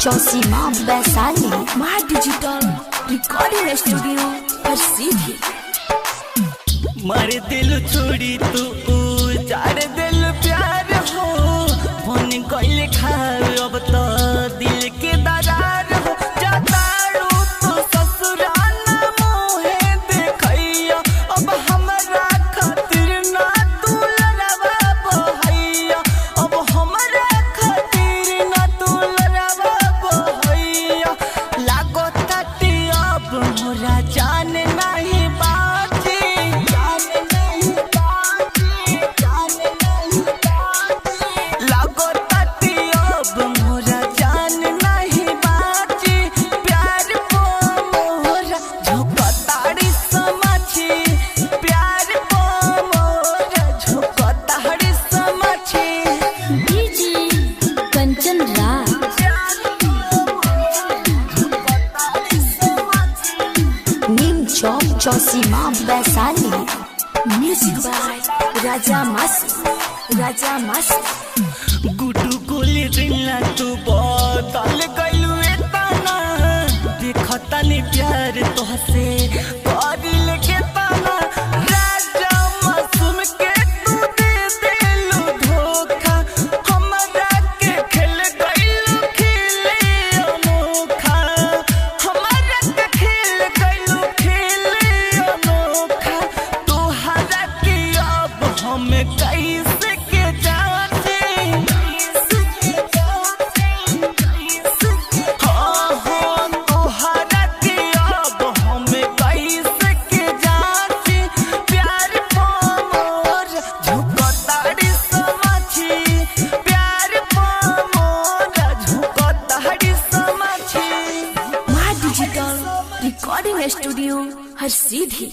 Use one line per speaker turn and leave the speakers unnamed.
चौसीमा वैशाली माँ digital recording studio हर सीधी।
मार दिल छोड़ी तू चार दिल प्यार हो फोन कइले खाए अब तो दिल के दरार हो जातारू तो ससुराना मोहे देखैया अब हमरा खातिर ना तू लड़वा बहैया अब हमरा खातिर ना तू लड़वा बहैया लागो ताती अब मोरा जान नहीं बाजी
चौसीमा वैशाली म्यूजिक बाय राजा मस्त
गुडू गोली रिंगला तू बदल गइलू एतना देखता नहीं प्यार तोहसे करिल के तना राजा मासूम के तू दे देलू धोखा हमरा के खेल गइलू खेले अनोखा हमरा के खेल गइलू खेले अनोखा तोहरा के अब हमें कैसे के जाते तोहरा के अब हमें कैसे के जाते प्यार मोर झुकताड़ी समाछी प्यार मोर झुकताड़ी समाछी
माँ डिजिटल रिकॉर्डिंग स्टूडियो हर सीधी।